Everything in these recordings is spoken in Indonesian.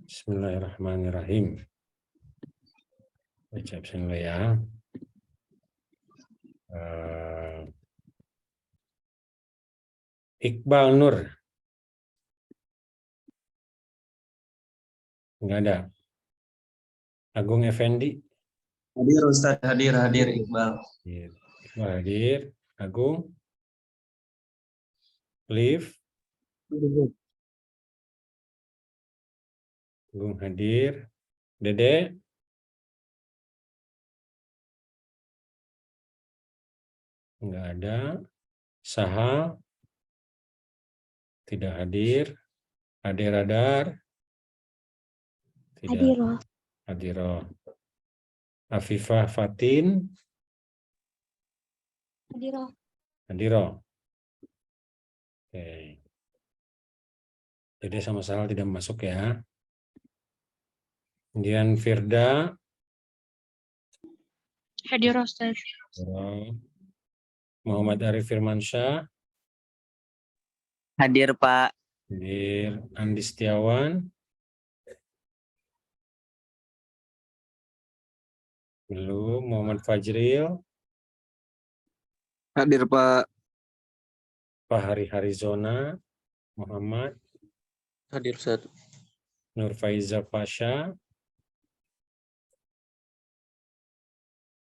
Bismillahirrahmanirrahim. Baca bismillah ya. Iqbal Nur. Enggak ada. Agung Effendi. Hadir Ustaz, hadir Iqbal. Iqbal hadir. Agung. Liv. Agung hadir. Dede. Enggak ada. Saha. Tidak hadir. Ade Radar. Tidak. Hadiroh. Hadiroh. Afifah Fatin. Hadiroh. Hadiroh. Oke. Jadi sama Salal tidak masuk ya. Kemudian Firda. Hadiroh Ustaz. Muhammad Arif Firmansyah. Hadir Pak. Hadir. Andi Setiawan. Belum. Muhammad Fajril. Hadir Pak. Fahri Harizona. Muhammad. Hadir Ustaz. Nur Faiza Pasha.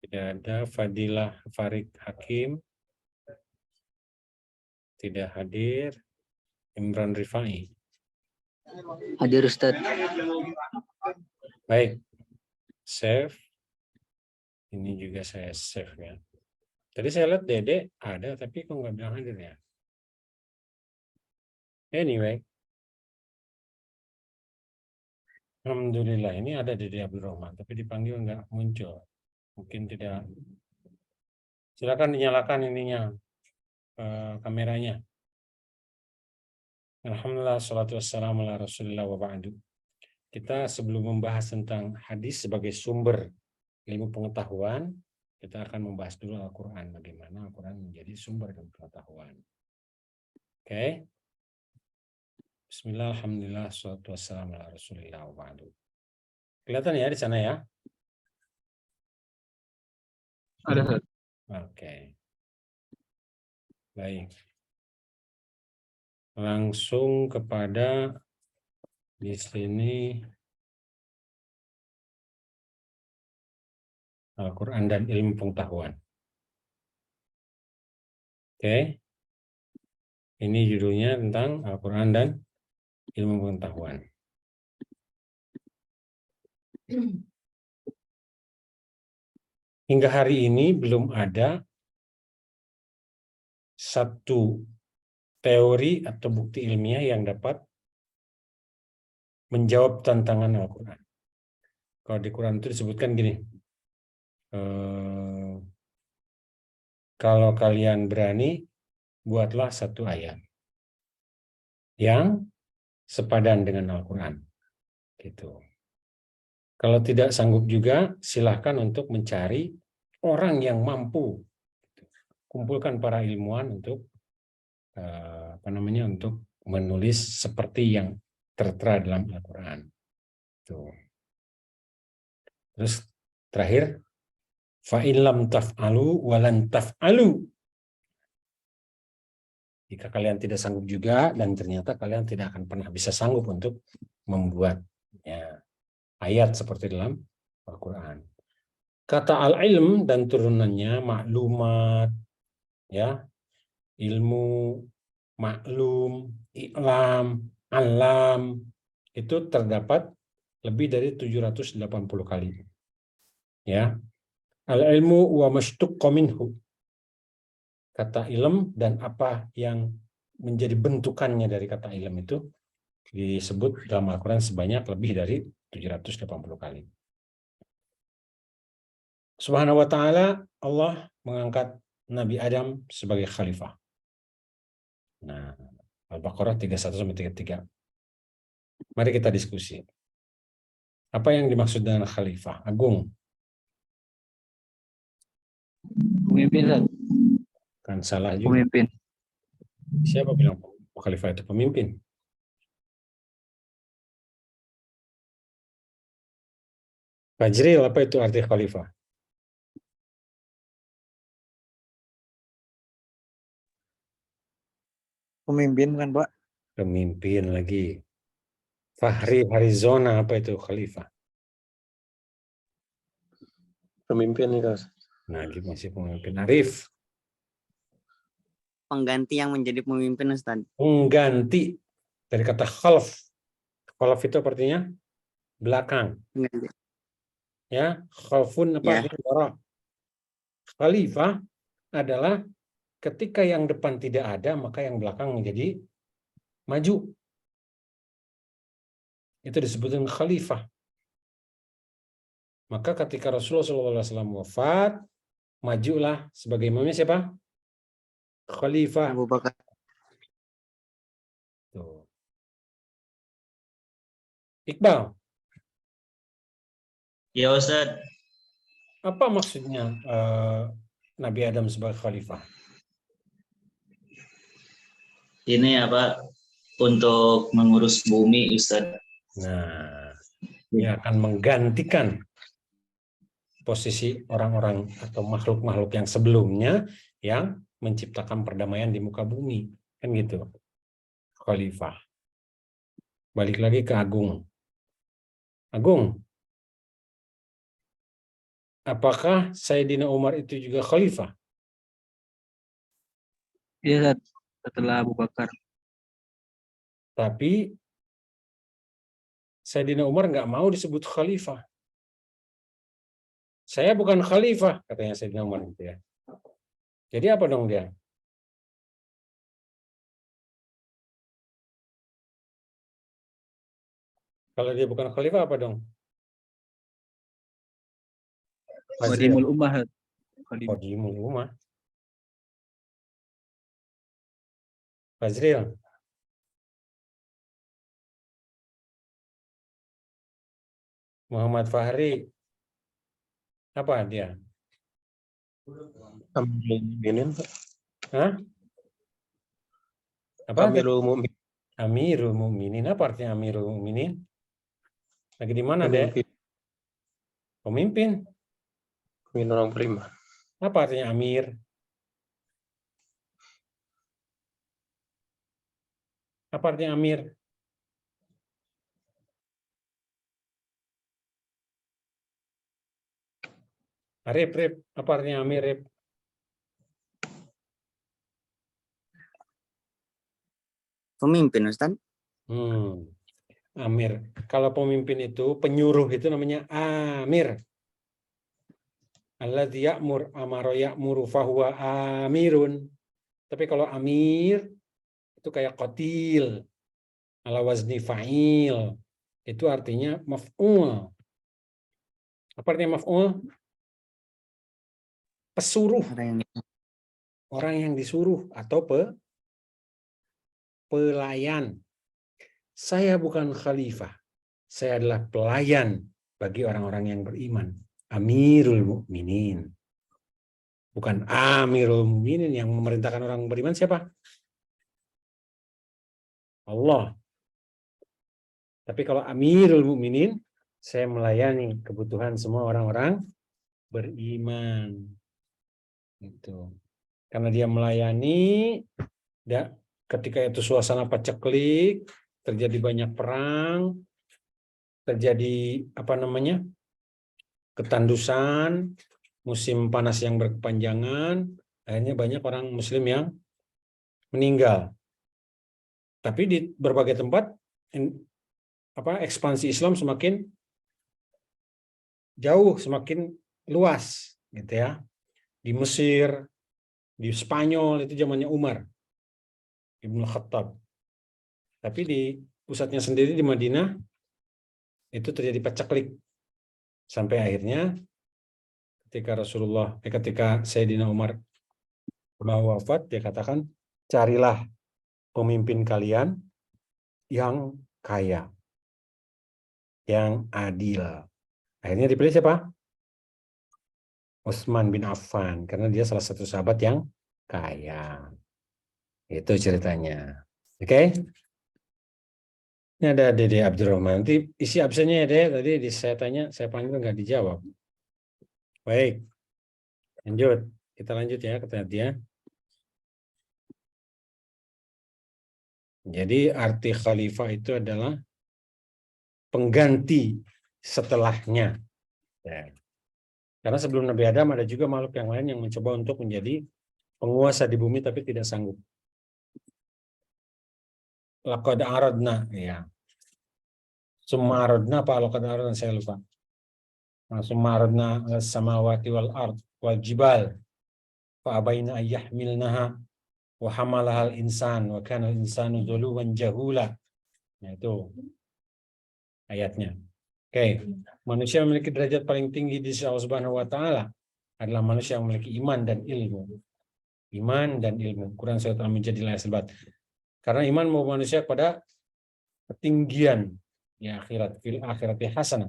Tidak ada. Fadilah Farid Hakim. Tidak hadir. Imran Rifai. Hadir Ustaz. Baik. Save. Ini juga saya save ya. Tadi saya lihat Dede ada, tapi kok nggak bilang hadir ya. Anyway. Alhamdulillah ini ada Dede Abdul Rahman, tapi dipanggil nggak muncul. Mungkin tidak. Silakan dinyalakan ininya, kameranya. Alhamdulillah, salatu wassalamu ala rasulillah wa ba'du. Kita sebelum membahas tentang hadis sebagai sumber ilmu pengetahuan, kita akan membahas dulu Al-Quran. Bagaimana Al-Quran menjadi sumber ilmu pengetahuan. Oke. Bismillah, alhamdulillah, salatu wassalamu ala rasulillah wa ba'du. Kelihatan ya di sana ya? Ada. Oke. Baik. Langsung kepada di sini Al-Quran dan ilmu pengetahuan. Oke. Ini judulnya tentang Al-Quran dan ilmu pengetahuan. Hingga hari ini belum ada satu teori atau bukti ilmiah yang dapat menjawab tantangan Al-Quran. Kalau di Quran itu disebutkan gini, kalau kalian berani, buatlah satu ayat yang sepadan dengan Al-Quran. Gitu. Kalau tidak sanggup juga, silahkan untuk mencari orang yang mampu. Kumpulkan para ilmuwan untuk untuk menulis seperti yang tertera dalam Al-Quran. Terus terakhir, fa'in lam taf'alu walan taf'alu. Jika kalian tidak sanggup juga dan ternyata kalian tidak akan pernah bisa sanggup untuk membuat ayat seperti dalam Al-Quran. Kata al-ilm dan turunannya maklumat, ya, ilmu, maklum, i'lam, alam, itu terdapat lebih dari 780 kali. Ya. Al-ilmu wa masytuqqa minhu. Kata ilm dan apa yang menjadi bentukannya dari kata ilm itu disebut dalam Al-Quran sebanyak lebih dari 780 kali. Subhanahu wa ta'ala, Allah mengangkat Nabi Adam sebagai khalifah. Nah, Al-Baqarah 31-33. Mari kita diskusi. Apa yang dimaksud dengan khalifah? Agung. Pemimpin. Kan salah juga. Pemimpin. Siapa bilang khalifah itu pemimpin? Fajril, apa itu arti khalifah? Pemimpin kan, Pak? Pemimpin lagi. Fahri Harizona, apa itu khalifah? Pemimpin itu. Nah, gitu masih pemimpin. Arif, Pengganti yang menjadi pemimpin, Ustaz. pengganti dari kata khalf. Khalf itu artinya belakang. Pengganti. Ya, khalfun apa Ya. artinya wara. Khalifah adalah ketika yang depan tidak ada, maka yang belakang menjadi maju. Itu disebutkan khalifah. Maka ketika Rasulullah SAW wafat, majulah sebagai imamnya siapa? Khalifah. Abu Bakar. Tuh. Iqbal, Ya Ustaz, apa maksudnya Nabi Adam sebagai khalifah? ini apa untuk mengurus bumi Ustaz? Nah, dia akan menggantikan posisi orang-orang atau makhluk-makhluk yang sebelumnya yang menciptakan perdamaian di muka bumi. Kan gitu. Khalifah. Balik lagi ke Agung. Agung, apakah Sayyidina Umar itu juga khalifah? Iya, Ustaz. Setelah Abu Bakar. Tapi Sayyidina Umar nggak mau disebut khalifah. Saya bukan khalifah, katanya Sayyidina Umar itu ya. Jadi apa dong dia? Kalau dia bukan khalifah apa dong? Khadimul Ummah. Khadimul Ummah. Fazril. Muhammad Fahri. Apa dia? Amirul Mukminin, Pak. Hah? Apa? Amirul Mukminin. Amirul Mukminin. Apa artinya Amirul Mukminin? Lagi di mana, Dek? Pemimpin. Pemimpin orang beriman. Apa artinya Amir? Apa artinya Amir? Rip, apa artinya Amir, Rip? Pemimpin, Ustaz. Amir. Kalau pemimpin itu, penyuruh itu namanya Amir. Alladzi ya'mur amara ya'muru fahuwa amirun. Tapi kalau Amir, itu kayak qatil. Ala wazni fa'il. Itu artinya maf'ul. Apa artinya maf'ul? Pesuruh. Orang yang disuruh atau pelayan. Saya bukan khalifah. Saya adalah pelayan bagi orang-orang yang beriman. Amirul Mukminin. Bukan Amirul Mukminin. Yang memerintahkan orang beriman siapa? Allah. Tapi kalau Amirul Mukminin, saya melayani kebutuhan semua orang-orang beriman. Itu. Karena dia melayani, ketika itu suasana paceklik, terjadi banyak perang, terjadi ketandusan, musim panas yang berkepanjangan, akhirnya banyak orang Muslim yang meninggal. Tapi di berbagai tempat ekspansi Islam semakin jauh, semakin luas, gitu ya. Di Mesir, di Spanyol itu zamannya Umar Ibnu Khattab. Tapi di pusatnya sendiri di Madinah itu terjadi paceklik sampai akhirnya ketika ketika Sayyidina Umar mau wafat, dia katakan, carilah pemimpin kalian yang kaya, yang adil. Akhirnya dipilih siapa? Utsman bin Affan, karena dia salah satu sahabat yang kaya. Itu ceritanya. Oke? Ini ada Dede Abdurrahman. Nanti isi absennya ya Dede. Tadi saya tanya, saya panggil nggak dijawab. Baik. Lanjut. Kita lanjut ya kata dia. Jadi arti khalifah itu adalah pengganti setelahnya. Ya. Karena sebelum Nabi Adam ada juga makhluk yang lain yang mencoba untuk menjadi penguasa di bumi tapi tidak sanggup. Laqad aradna, ya. Summa aradna apa laqad aradna saya lupa. Summa aradna as-samawati wal ard wal jibal fa abaina ayyahmilnaha wa hamalaha al-insan wa kana al-insanu zaluman jahula. Nah, itu ayatnya. Oke, manusia memiliki derajat paling tinggi di sisi Allah Subhanahu wa taala adalah manusia yang memiliki iman dan ilmu. Iman dan ilmu. Quran surat Al-Mujadilah ayat 4. Karena iman membawa manusia pada ketinggian ya akhirat, fil akhirati hasanah,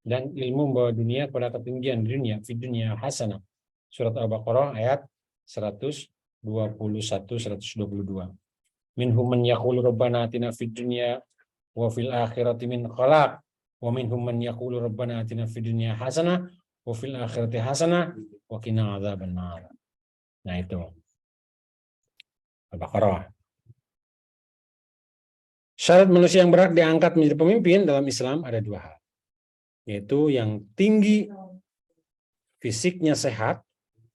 dan ilmu membawa dunia pada ketinggian dunia, fid dunya hasanah. Surat Al-Baqarah ayat 121 122. Minhum man yaqulu rabbana atina fid dunya wa fil akhirati min khalaq wa minhum man yaqulu rabbana atina fid dunya hasanah wa fil akhirati hasanah wa qina adzabannar. Nah itu Al-Baqarah. Syarat manusia yang berhak diangkat menjadi pemimpin dalam Islam ada dua hal, yaitu yang tinggi fisiknya sehat,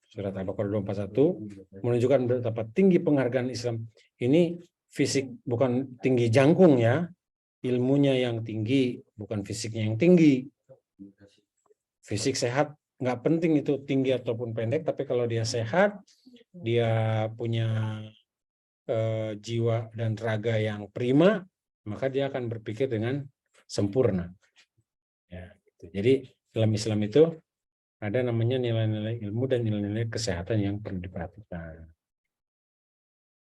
surat Al-Baqarah 241 menunjukkan betapa tinggi penghargaan Islam. Ini fisik bukan tinggi jangkung ya, ilmunya yang tinggi, bukan fisiknya yang tinggi. Fisik sehat nggak penting itu tinggi ataupun pendek, tapi kalau dia sehat, dia punya jiwa dan raga yang prima, maka dia akan berpikir dengan sempurna. Ya, gitu. Jadi dalam Islam itu ada namanya nilai-nilai ilmu dan nilai-nilai kesehatan yang perlu diperhatikan.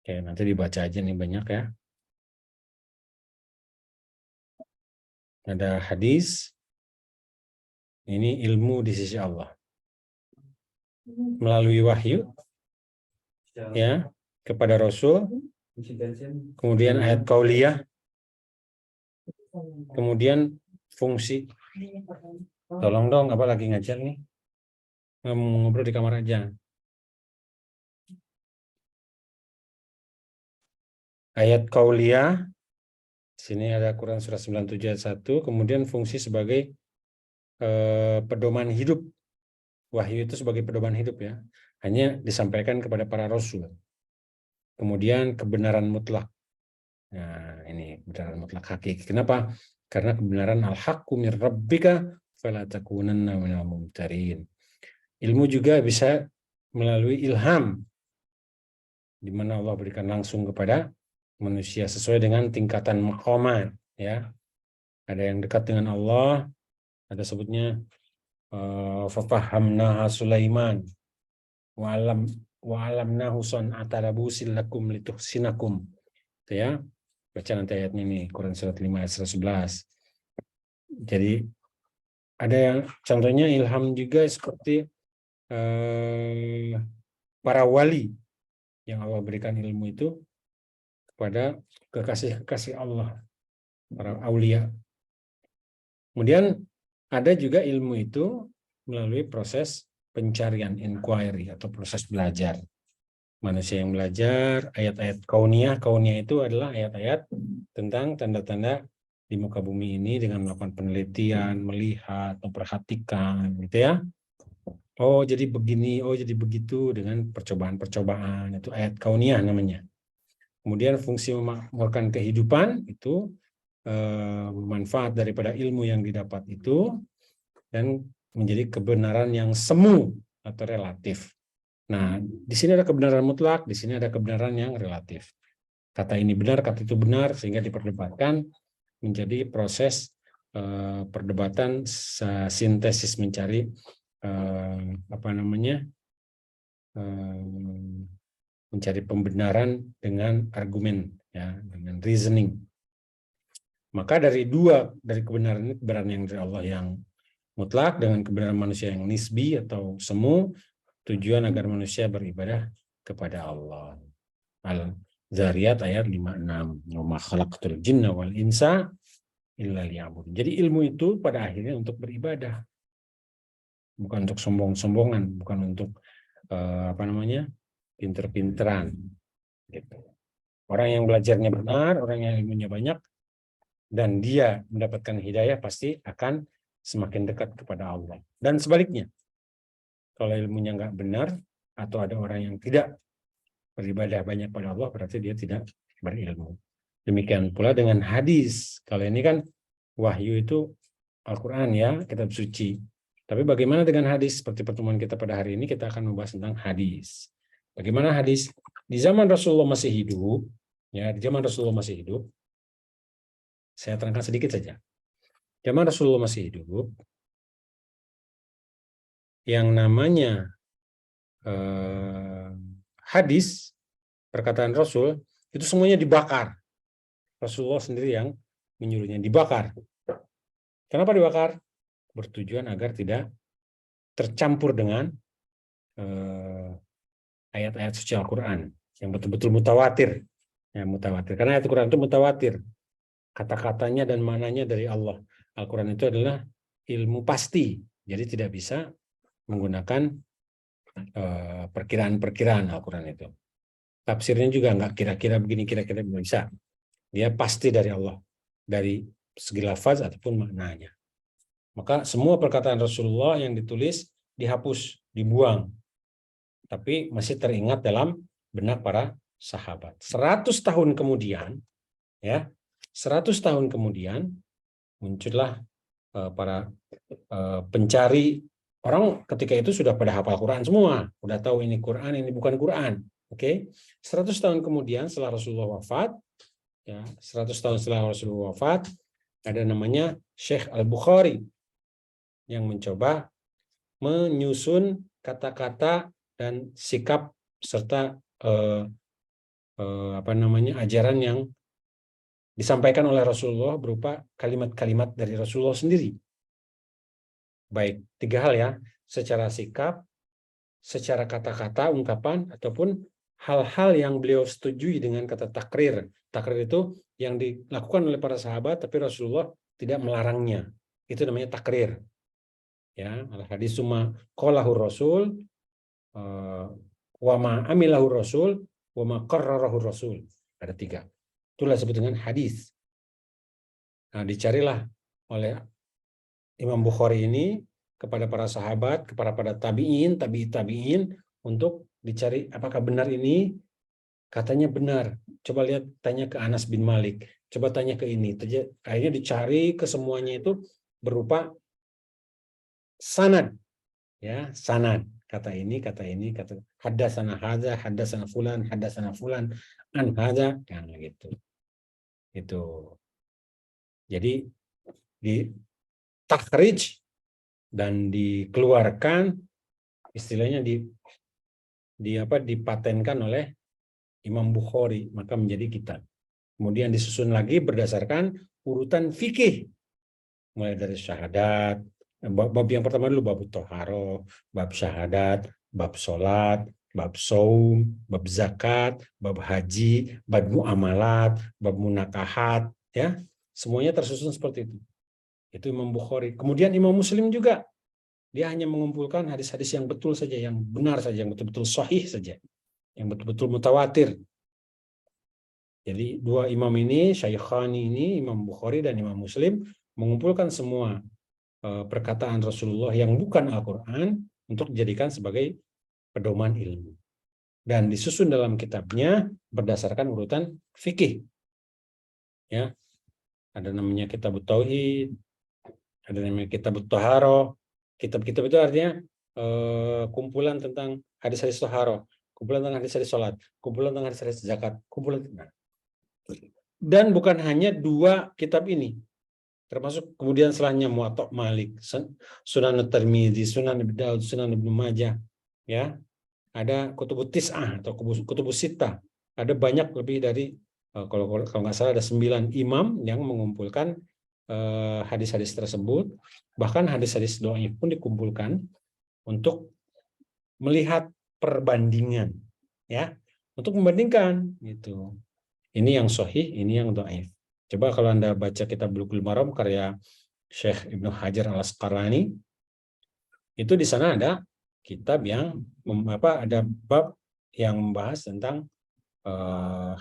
Oke, nanti dibaca aja nih banyak ya. Ada hadis, ini ilmu di sisi Allah. Melalui wahyu, ya, kepada Rasul, kemudian ayat qauliyah, kemudian fungsi. Tolong dong, apa lagi ngajar nih? Ngobrol di kamar aja. Ayat qauliyah, sini ada Quran surah 97 ayat 1, kemudian fungsi sebagai pedoman hidup. Wahyu itu sebagai pedoman hidup ya. Hanya disampaikan kepada para rasul. Kemudian kebenaran mutlak. Nah, ini kebenaran mutlak hakiki. Kenapa? Karena kebenaran al-haqqu mir rabbika fala takunanna minal mumtarin. Ilmu juga bisa melalui ilham, di mana Allah berikan langsung kepada manusia sesuai dengan tingkatan maqamat ya. Ada yang dekat dengan Allah, ada sebutnya fafahamnaha Sulaiman wa alamnahu san'ata labusin lakum lituhsinakum. Itu ya. Baca nanti ayatnya nih, Quran surat 5 ayat 111. Jadi ada yang contohnya ilham juga seperti para wali yang Allah berikan ilmu itu kepada kekasih-kekasih Allah, para aulia. Kemudian ada juga ilmu itu melalui proses pencarian, inquiry, atau proses belajar. Manusia yang belajar, ayat-ayat kauniyah. Kauniyah itu adalah ayat-ayat tentang tanda-tanda di muka bumi ini dengan melakukan penelitian, melihat, memperhatikan, gitu ya. Oh, jadi begini, oh jadi begitu, dengan percobaan-percobaan. Itu ayat kauniyah namanya. Kemudian fungsi memakmurkan kehidupan itu manfaat daripada ilmu yang didapat itu dan menjadi kebenaran yang semu atau relatif. Nah, di sini ada kebenaran mutlak, di sini ada kebenaran yang relatif. Kata ini benar, kata itu benar, sehingga diperdebatkan menjadi proses perdebatan sintesis mencari mencari pembenaran dengan argumen, ya, dengan reasoning. Maka dari kebenaran ini, kebenaran yang dari Allah yang mutlak dengan kebenaran manusia yang nisbi atau semu, tujuan agar manusia beribadah kepada Allah. Al-Zariyat ayat 56. Wa ma khalaqtul jinna wal insa illa liya'budun. Jadi ilmu itu pada akhirnya untuk beribadah. Bukan untuk sombong-sombongan, bukan untuk pinter-pinteran gitu. Orang yang belajarnya benar, orang yang ilmunya banyak dan dia mendapatkan hidayah pasti akan semakin dekat kepada Allah. Dan sebaliknya, kalau ilmunya nggak benar atau ada orang yang tidak beribadah banyak pada Allah, berarti dia tidak berilmu. Demikian pula dengan hadis. Kalau ini kan wahyu itu Al-Quran ya, kitab suci. Tapi bagaimana dengan hadis? Seperti pertemuan kita pada hari ini, kita akan membahas tentang hadis. Bagaimana hadis? Di zaman Rasulullah masih hidup, ya, di zaman Rasulullah masih hidup, saya terangkan sedikit saja. Zaman Rasulullah masih hidup, yang namanya hadis, perkataan Rasul, itu semuanya dibakar. Rasulullah sendiri yang menyuruhnya dibakar. Kenapa dibakar? Bertujuan agar tidak tercampur dengan ayat-ayat suci Al-Quran yang betul-betul mutawatir. Ya, mutawatir. Karena ayat Al-Quran itu mutawatir. Kata-katanya dan maknanya dari Allah. Al-Quran itu adalah ilmu pasti. Jadi tidak bisa menggunakan perkiraan-perkiraan Al-Quran itu. Tafsirnya juga nggak kira-kira begini, kira-kira bisa. Dia pasti dari Allah. Dari segi lafaz ataupun maknanya. Maka semua perkataan Rasulullah yang ditulis dihapus, dibuang. Tapi masih teringat dalam benak para sahabat. 100 tahun kemudian, ya, 100 tahun kemudian muncullah para pencari. Orang ketika itu sudah pada hafal Quran semua, udah tahu ini Quran, ini bukan Quran. Oke, 100 tahun kemudian setelah Rasulullah wafat, ya, 100 tahun setelah Rasulullah wafat, ada namanya Syekh Al-Bukhari yang mencoba menyusun kata-kata dan sikap serta ajaran yang disampaikan oleh Rasulullah berupa kalimat-kalimat dari Rasulullah sendiri. Baik, 3 hal ya, secara sikap, secara kata-kata, ungkapan, ataupun hal-hal yang beliau setujui dengan kata takrir. Takrir itu yang dilakukan oleh para sahabat, tapi Rasulullah tidak melarangnya. Itu namanya takrir. Ya, al-hadis summa qalahur rasul wa ma amilahu rasul wa ma qarrarahu rasul. Ada 3. Itulah disebut dengan hadis. Nah, dicarilah oleh Imam Bukhari ini kepada para sahabat, kepada para tabi'in untuk dicari apakah benar ini. Katanya benar. Coba lihat, tanya ke Anas bin Malik. Coba tanya ke ini. Akhirnya dicari ke semuanya itu berupa sanad. Ya, sanad. Kata ini, kata haddatsana hadza, haddatsana fulan, an hadza, kan gitu. Itu. Jadi di takhrij dan dikeluarkan, istilahnya dipatenkan oleh Imam Bukhari, maka menjadi kitab. Kemudian disusun lagi berdasarkan urutan fikih, mulai dari syahadat. Bab yang pertama dulu bab toharo, bab syahadat, bab sholat, bab saum, bab zakat, bab haji, bab muamalat, bab munakahat, ya, semuanya tersusun seperti itu. Itu Imam Bukhari. Kemudian Imam Muslim juga, dia hanya mengumpulkan hadis-hadis yang betul saja, yang benar saja, yang betul-betul sahih saja, yang betul-betul mutawatir. Jadi 2 imam ini, Syaikhan ini, Imam Bukhari dan Imam Muslim, mengumpulkan semua perkataan Rasulullah yang bukan Al-Quran untuk dijadikan sebagai pedoman ilmu. Dan disusun dalam kitabnya berdasarkan urutan fikih. Ya, ada namanya Kitabut Tauhid, ada namanya Kitabut Thaharo. Kitab-kitab itu artinya kumpulan tentang hadis-hadis Thaharo, kumpulan tentang hadis-hadis sholat, kumpulan tentang hadis-hadis zakat, kumpulan. Dan bukan hanya 2 kitab ini. Termasuk kemudian setelahnya Muwatta Malik, Sunan Tirmidzi, Sunan Abi Daud, Sunan Ibnu Majah, ya. Ada Kutubut Tis'ah atau Kutubus Sittah. Ada banyak lebih dari kalau nggak salah ada 9 imam yang mengumpulkan hadis-hadis tersebut. Bahkan hadis-hadis dhaif pun dikumpulkan untuk melihat perbandingan, ya. Untuk membandingkan gitu. Ini yang sahih, ini yang dhaif. Coba kalau Anda baca kitab Bulughul Maram karya Syekh Ibnu Hajar Al-Asqalani, itu di sana ada kitab yang ada bab yang membahas tentang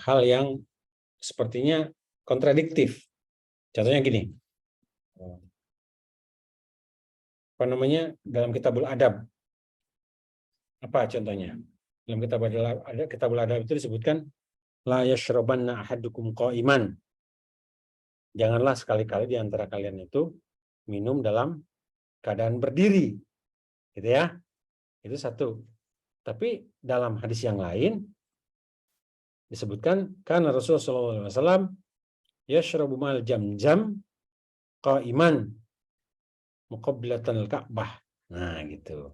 hal yang sepertinya kontradiktif. Contohnya gini, dalam Kitabul Adab, apa contohnya? Dalam Kitabul Adab itu disebutkan la yashrabanna ahadukum qa'iman. Janganlah sekali-kali di antara kalian itu minum dalam keadaan berdiri. Gitu ya. Itu satu. Tapi dalam hadis yang lain disebutkan karena Rasulullah SAW yashrabu mal jam-jam qa'iman muqabbilatan al-Ka'bah. Nah, gitu.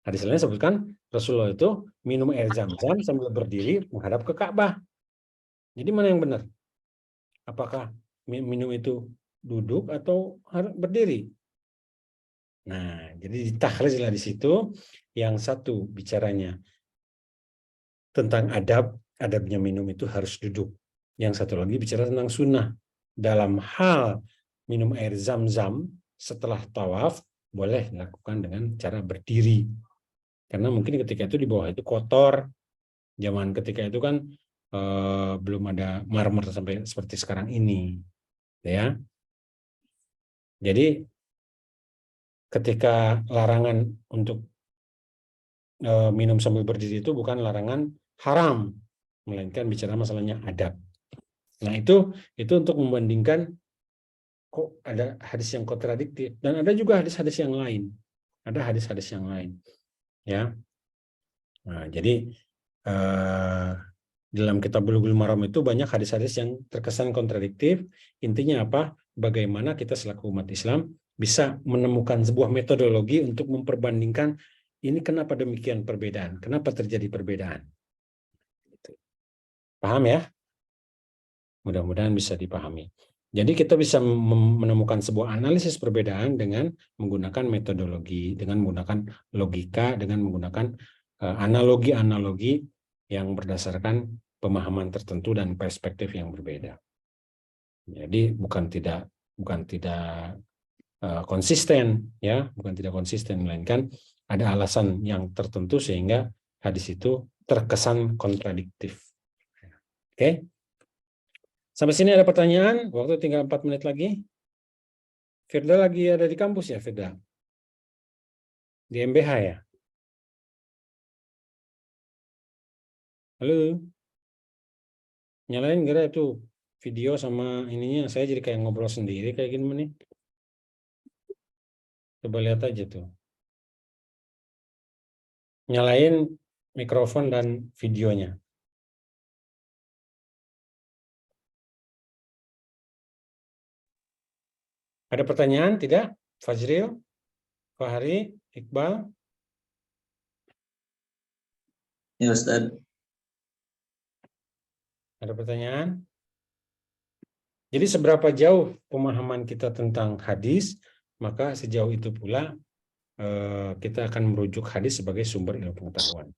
Hadis lain sebutkan Rasulullah itu minum air zam-zam sambil berdiri menghadap ke Ka'bah. Jadi mana yang benar? Apakah minum itu duduk atau berdiri? Nah, jadi ditakhrijlah di situ. Yang satu bicaranya tentang adabnya minum itu harus duduk. Yang satu lagi bicara tentang sunnah. Dalam hal minum air zam-zam setelah tawaf boleh dilakukan dengan cara berdiri. Karena mungkin ketika itu di bawah itu kotor. Zaman ketika itu kan belum ada marmer sampai seperti sekarang ini. Ya. Jadi ketika larangan untuk minum sambil berdiri itu bukan larangan haram, melainkan bicara masalahnya adab. Nah, itu untuk membandingkan kok ada hadis yang kontradiktif dan ada juga hadis-hadis yang lain. Ada hadis-hadis yang lain. Ya. Nah, jadi dalam kitab Bulughul Maram itu banyak hadis-hadis yang terkesan kontradiktif. Intinya apa? Bagaimana kita selaku umat Islam bisa menemukan sebuah metodologi untuk memperbandingkan ini kenapa demikian perbedaan, kenapa terjadi perbedaan. Paham ya? Mudah-mudahan bisa dipahami. Jadi kita bisa menemukan sebuah analisis perbedaan dengan menggunakan metodologi, dengan menggunakan logika, dengan menggunakan analogi-analogi yang berdasarkan pemahaman tertentu dan perspektif yang berbeda. Jadi bukan tidak konsisten, ya, bukan tidak konsisten, melainkan ada alasan yang tertentu sehingga hadis itu terkesan kontradiktif. Oke? Sampai sini ada pertanyaan? Waktu tinggal 4 menit lagi. Firda lagi ada di kampus ya, Firda? Di MBH ya? Halo? Nyalain gara itu video sama ininya, saya jadi kayak ngobrol sendiri kayak gini nih. Coba lihat aja tuh. Nyalain mikrofon dan videonya. Ada pertanyaan? Tidak? Fajril? Fahri? Iqbal? Ya Ustaz. Ada pertanyaan? Jadi seberapa jauh pemahaman kita tentang hadis, maka sejauh itu pula kita akan merujuk hadis sebagai sumber ilmu pengetahuan.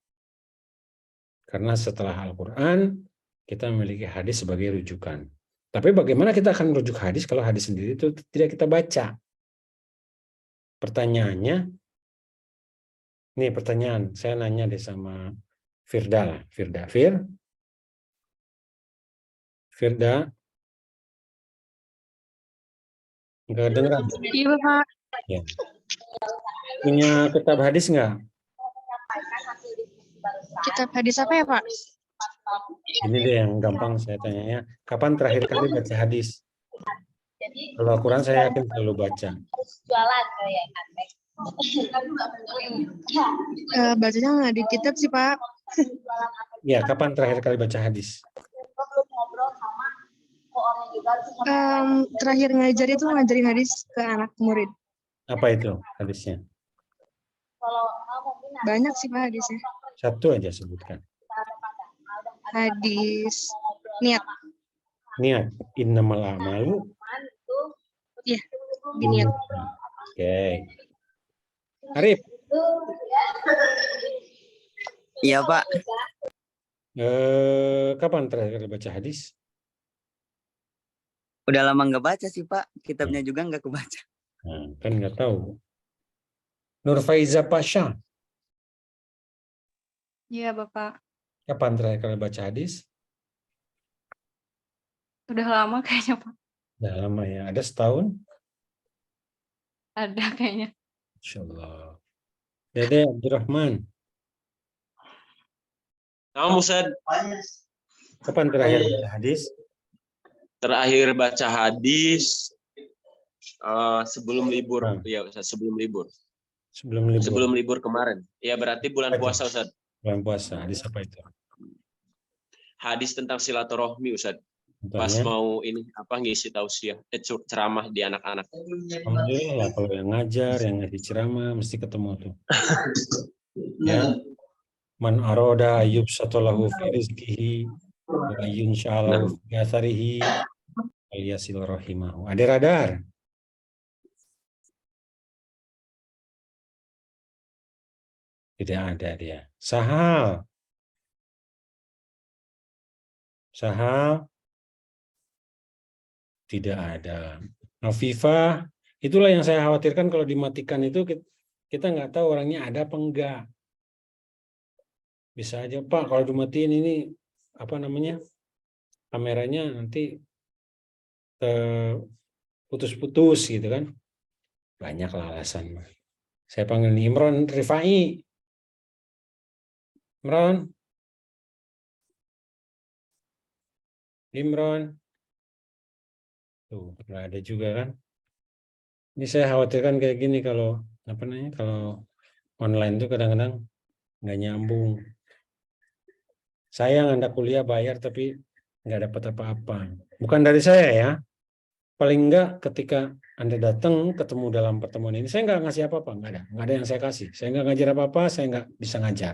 Karena setelah Al-Quran, kita memiliki hadis sebagai rujukan. Tapi bagaimana kita akan merujuk hadis kalau hadis sendiri itu tidak kita baca? Pertanyaannya, nih pertanyaan, saya nanya deh sama Firda lah. Firda, nggak dengar? Iya, Bapak. Ya. Punya kitab hadis nggak? Kitab hadis apa ya, Pak? Ini deh yang gampang saya tanyanya. Kapan terakhir kali baca hadis? Kalau Al-Quran saya yakin selalu baca. Bacanya nggak di kitab sih, Pak. Ya, kapan terakhir kali baca hadis? Terakhir ngajar itu ngajarin hadis ke anak murid. Apa itu hadisnya? Banyak sih, Pak, hadisnya. Satu aja sebutkan. Hadis niat. Niat. Innamal a'malu. Iya, di niat. Oke. Arif, Iya, Pak. kapan terakhir kali baca hadis? Udah lama nggak baca sih Pak. Kitabnya juga nggak kebaca. Nah, kan nggak tahu. Nur Faiza Pasha, Iya, Bapak. kapan terakhir kali baca hadis? Udah lama kayaknya, Pak. Udah lama ya, ada setahun? Ada kayaknya. Insyaallah. Dede Abdurrahman, Nah, Ustaz, kapan terakhir baca hadis? terakhir baca hadis sebelum libur. Nah. Ya, Ustaz, sebelum libur. Sebelum libur. Sebelum libur kemarin. Ya, berarti bulan Apa itu? puasa, Ustaz. Bulan puasa. Hadis apa itu? Hadis tentang silaturahmi, Ustaz. Pas Contohnya, mau ini apa ngisi tausiah, ceramah di anak-anak. alhamdulillah kalau yang ngajar, yang ngasih ceramah mesti ketemu tuh. Ya. Man aroda ayub satolahu fi rizkihi wa yunshalahu fi atharihi aliyasil rahimahu. Ada radar. Tidak ada dia. Sahal. Sahal. Tidak ada. Afifah, itulah yang saya khawatirkan kalau dimatikan itu kita nggak tahu orangnya ada apa enggak. Bisa aja Pak kalau dimatiin ini apa namanya kameranya nanti putus-putus gitu kan. Banyak lah alasan. Saya panggil nih Imron Rifai. Imron. Tuh, nggak ada juga kan. Ini saya khawatirkan kayak gini kalau apa namanya kalau online tuh kadang-kadang nggak nyambung. Saya Anda kuliah bayar tapi nggak dapat apa-apa. Bukan dari saya ya. Paling enggak ketika Anda datang ketemu dalam pertemuan ini, saya nggak ngasih apa-apa, nggak ada yang saya kasih. Saya nggak ngajar apa-apa, saya nggak bisa ngajar.